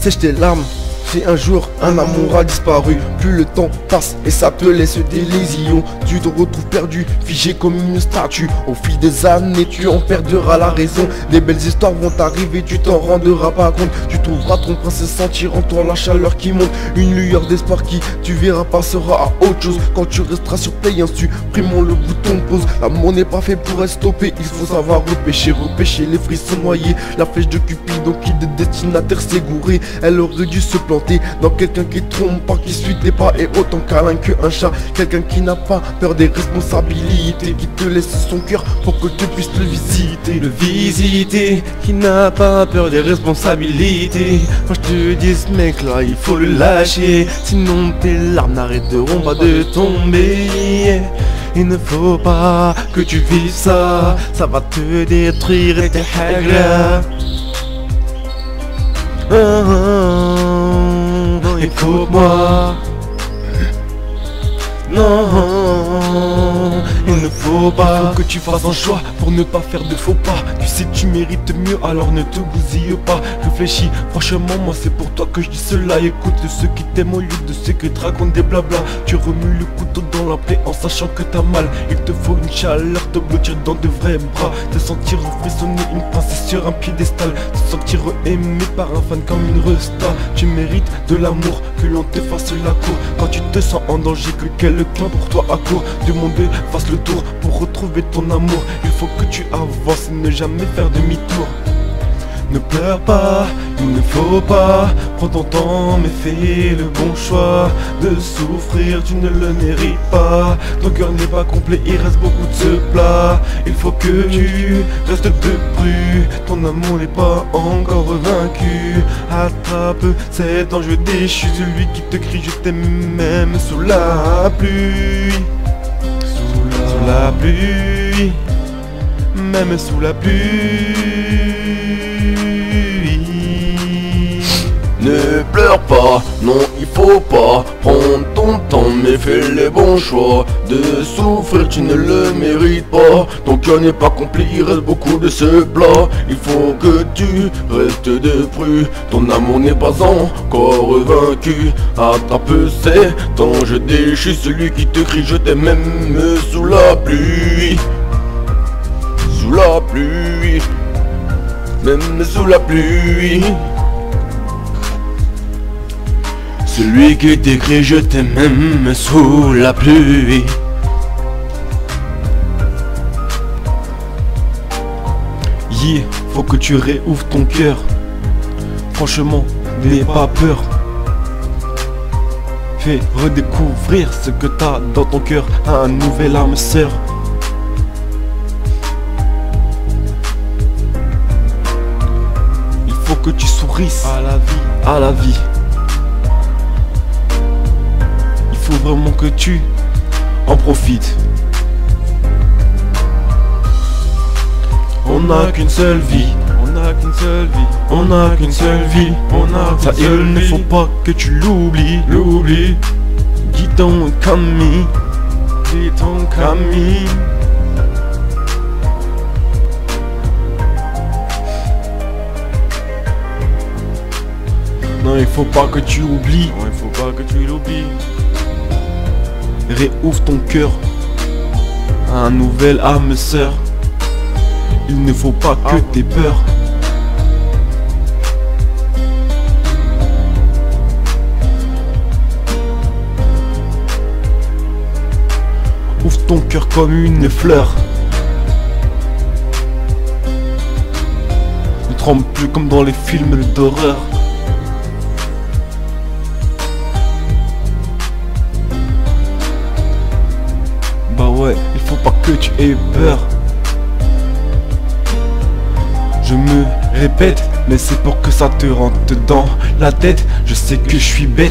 sèche tes larmes. Si un jour un amour a disparu, plus le temps passe et ça te laisse des lésions. Tu te retrouves perdu, figé comme une statue. Au fil des années tu en perdras la raison. Des belles histoires vont t'arriver, tu t'en rendras pas compte. Tu trouveras ton prince et sentir en toi la chaleur qui monte. Une lueur d'espoir qui, tu verras, passera à autre chose. Quand tu resteras sur play, supprimons le bouton pause. L'amour n'est pas fait pour être stoppé, il faut savoir repêcher les frissons noyés. La flèche de Cupidon qui de destinataire s'est gourée. Elle aurait dû se planter dans quelqu'un qui trompe pas, qui suit tes pas et autant câlin qu'un chat. Quelqu'un qui n'a pas peur des responsabilités, qui te laisse son cœur pour que tu puisses le visiter. Qui n'a pas peur des responsabilités. Quand je te dis ce mec là, il faut le lâcher, sinon tes larmes n'arrêteront pas de tomber. Il ne faut pas que tu vives ça, ça va te détruire et tes règles. Écoute-moi. Non, il ne faut pas que tu fasses un choix pour ne pas faire de faux pas. Tu sais tu mérites mieux, alors ne te bousille pas. Réfléchis, franchement moi c'est pour toi que je dis cela. Écoute ceux qui t'aiment au lieu de ceux qui te racontent des blabla. Tu remues le couteau dans la plaie en sachant que t'as mal. Il te faut une chaleur, te blottir dans de vrais bras. Te sentir frissonner une princesse sur un piédestal. Te sentir aimé par un fan comme une resta. Tu mérites de l'amour, que l'on te fasse la cour. Quand tu te sens en danger, que quelqu'un pour toi à court. Du monde fasse le tour pour retrouver ton amour. Il faut que tu avances et ne jamais faire demi-tour. Ne pleure pas, il ne faut pas. Prends ton temps mais fais le bon choix. De souffrir tu ne le mérites pas. Ton cœur n'est pas complet, il reste beaucoup de ce plat. Il faut que tu restes debout. Ton amour n'est pas encore vaincu. Attrape cet ange déchu, celui qui te crie je t'aime même sous la pluie. Sous la pluie, même sous la pluie. Ne pleure pas, non il faut pas. Prends ton temps mais fais les bons choix. De souffrir tu ne le mérites pas. Ton cœur n'est pas complet, il reste beaucoup de ce plat. Il faut que tu restes debout. Ton amour n'est pas encore vaincu. Attrape cet ange déchu, celui qui te crie je t'aime même sous la pluie. Sous la pluie, même sous la pluie. Celui qui t'écrit je t'aime même sous la pluie. Yeah, faut que tu réouvres ton cœur. Franchement, n'aie pas peur. Fais redécouvrir ce que t'as dans ton cœur à un nouvel âme sœur. Il faut que tu sourisses à la vie, à la vie. Il faut vraiment que tu en profites. On n'a qu'une seule vie, on n'a qu'une seule vie, on n'a qu'une seule vie, on a ça il ne faut pas que tu l'oublies, l'oublie. Dis donc Camille, dis donc Camille. Non il faut pas que tu oublies, non, il faut pas que tu l'oublies. Réouvre ton cœur à un nouvel âme sœur. Il ne faut pas que t'aies peur. Ouvre ton cœur comme une fleur. Ne tremble plus comme dans les films d'horreur. Bah ouais, il faut pas que tu aies peur. Je me répète, mais c'est pour que ça te rentre dans la tête. Je sais que je suis bête.